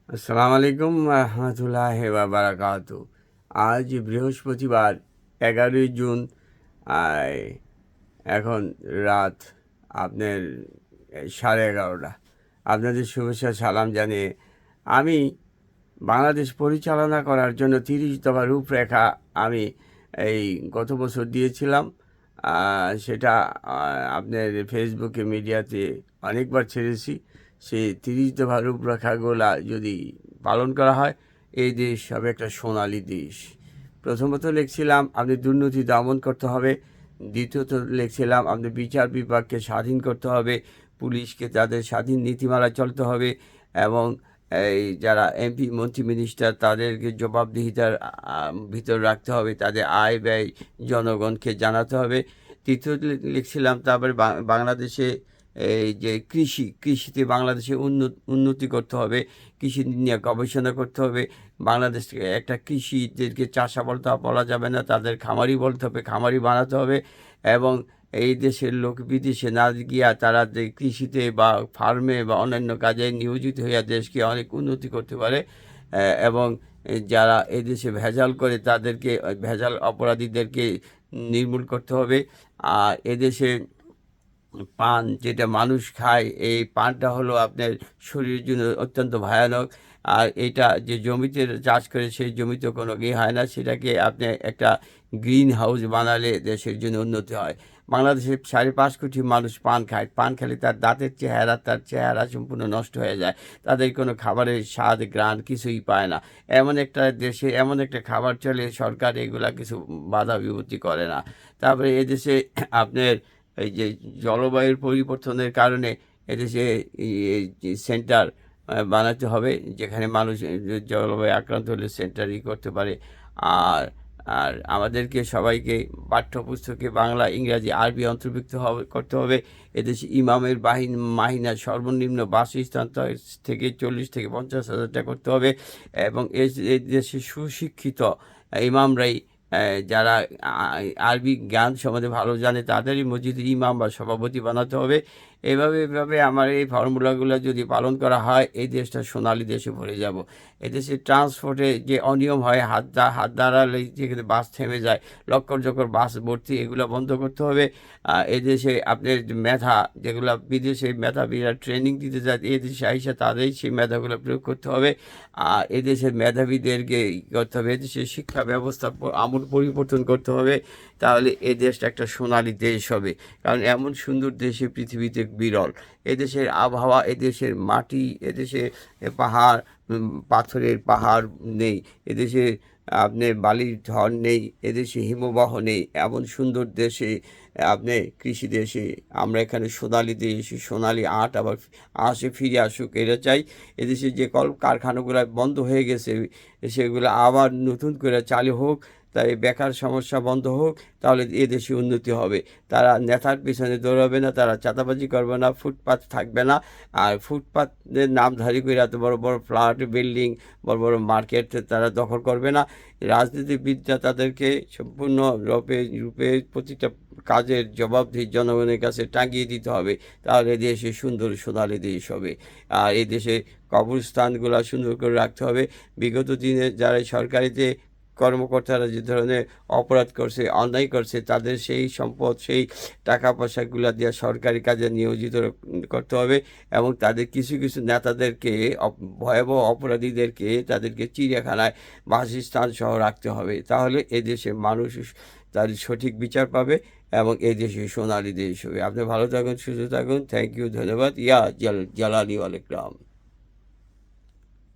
আসসালামু আলাইকুম রহমতুল্লাহ বারাকাতু। আজ বৃহস্পতিবার 11ই জুন। আয় এখন রাত আপনার 11:30। আপনাদের শুভেচ্ছা সালাম জানিয়ে আমি বাংলাদেশ পরিচালনা করার জন্য 30 দফা রূপরেখা আমি এই গত বছর দিয়েছিলাম। সেটা আপনার ফেসবুকে মিডিয়াতে অনেকবার ছেড়েছি। সেই 30 দফা রূপরেখাগুলা যদি পালন করা হয়, এই দেশ হবে একটা সোনালী দেশ। প্রথমত লিখছিলাম আপনি দুর্নীতি দমন করতে হবে। দ্বিতীয়ত লিখছিলাম আপনি বিচার বিভাগকে স্বাধীন করতে হবে, পুলিশকে তাদের স্বাধীন নীতিমালা চলতে হবে, এবং এই যারা এমপি মন্ত্রী মিনিস্টার তাদেরকে জবাবদিহিতার ভিতর রাখতে হবে, তাদের আয় ব্যয় জনগণকে জানাতে হবে। তৃতীয়ত লিখছিলাম তারপরে বাংলাদেশে এই যে কৃষিতে বাংলাদেশে উন্নতি করতে হবে, কৃষি নিয়ে গবেষণা করতে হবে। বাংলাদেশকে একটা কৃষিদেরকে চাষাবাদ বলা যাবে না, তাদের খামারি বলতে হবে, খামারি বানাতে হবে। এবং এই দেশের লোক বিদেশে না গিয়া তারা যে কৃষিতে বা ফার্মে বা অন্যান্য কাজে নিয়োজিত হইয়া দেশকে অনেক উন্নতি করতে পারে। এবং যারা এদেশে ভেজাল করে তাদেরকে, ভেজাল অপরাধীদেরকে নির্মূল করতে হবে। আর এদেশে পান যেটা মানুষ খায়, এই পানটা হলো আপনার শরীরের জন্য অত্যন্ত ভয়ানক। আর এটা যে জমিতে চাষ করে সেই জমিতে কোনো হয় না, সেটাকে আপনি একটা গ্রিন হাউস বানালে দেশের জন্য উন্নতি হয়। বাংলাদেশে 5.5 কোটি মানুষ পান খায়। পান খেলে তার দাঁতের চেহারা, তার চেহারা সম্পূর্ণ নষ্ট হয়ে যায়। তাদের কোনো খাবারের স্বাদ ঘ্রাণ কিছুই পায় না। এমন একটা দেশে এমন একটা খাবার চলে, সরকার এগুলা কিছু বাধা বিপত্তি করে না। তারপরে এদেশে আপনার এই যে জলবায়ুর পরিবর্তনের কারণে এদেশে সেন্টার বানাতে হবে, যেখানে মানুষ জলবায়ু আক্রান্ত হলে সেন্টারই করতে পারে। আর আর আমাদেরকে সবাইকে পাঠ্যপুস্তকে বাংলা, ইংরাজি, আরবি অন্তর্ভুক্ত করতে হবে। এদেশে ইমামের মাহিনা সর্বনিম্ন বাসস্থান থেকে 40 থেকে 50 হাজার টাকা করতে হবে। এবং এই দেশে সুশিক্ষিত ইমামরাই, যারা আরবি জ্ঞান সম্বন্ধে ভালো জানে, তাদেরই মসজিদের ইমাম বা সভাপতি বানাতে হবে। এভাবে আমার এই ফর্মুলাগুলো যদি পালন করা হয়, এই দেশটা সোনালী দেশে ভরে যাব। এদেশে ট্রান্সপোর্টে যে অনিয়ম হয়, হাত দাঁড়ালে যেখানে বাস থেমে যায়, লক্কর জক্কর বাস ভর্তি, এগুলো বন্ধ করতে হবে। এদেশে আপনার মেধা, যেগুলো বিদেশে মেধাবীরা ট্রেনিং দিতে যায়, এদেশে আইসা তাদেরই সেই মেধাগুলো প্রয়োগ করতে হবে। এদেশের মেধাবীদেরকে করতে হবে। এদেশের শিক্ষা ব্যবস্থা আমূল পরিবর্তন করতে হবে। তাহলে এ দেশটা একটা সোনালী দেশ হবে। কারণ এমন সুন্দর দেশে পৃথিবীতে বিরল। এদেশের আবহাওয়া, এদেশের মাটি, এদেশে পাহাড়, পাথরের পাহাড় নেই। এদেশে আপনার বালির ঢল নেই। এদেশে হিমবাহ নেই। এমন সুন্দর দেশে আপনি কৃষি দেশে আমরা এখানে সোনালী দেশ, সোনালী আট আবার আসে, ফিরে আসুক, এটা চাই। এদেশে যে কারখানাগুলো বন্ধ হয়ে গেছে, সেগুলো আবার নতুন করে চালু হোক। তাই বেকার সমস্যা বন্ধ হোক, তাহলে এদেশে উন্নতি হবে। তারা নেতার পিছনে দৌড়াবে না, তারা চাঁদাবাজি করবে না, ফুটপাত থাকবে না। আর ফুটপাতের নামধারী করে এত বড় বড় ফ্ল্যাট, বিল্ডিং, বড় বড় মার্কেট তারা দখল করবে না। রাজনীতিবিদরা তাদেরকে সম্পূর্ণ রূপে প্রতিটা কাজের জবাবদিহি জনগণের কাছে টাঙিয়ে দিতে হবে। তাহলে দেশে সুন্দর সোনালী দেশ হবে। আর এই দেশে কবরস্থানগুলো সুন্দর করে রাখতে হবে। বিগত দিনে যারা সরকারিতে কর্মকর্তারা যে ধরনের অপরাধ করছে, অন্যায় করছে, তাদের সেই সম্পদ, সেই টাকা পয়সাগুলো দিয়ে সরকারি কাজে নিয়োজিত করতে হবে। এবং তাদের কিছু কিছু নেতাদেরকে, ভয়াবহ অপরাধীদেরকে, তাদেরকে চিড়িয়াখানায় বাসস্থান সহ রাখতে হবে। তাহলে এদেশে মানুষ তার সঠিক বিচার পাবে এবং এদেশে সোনালী দেশ হবে। আপনি ভালো থাকুন, সুস্থ থাকুন। থ্যাংক ইউ, ধন্যবাদ। জালালি ওয়ালাইকুম।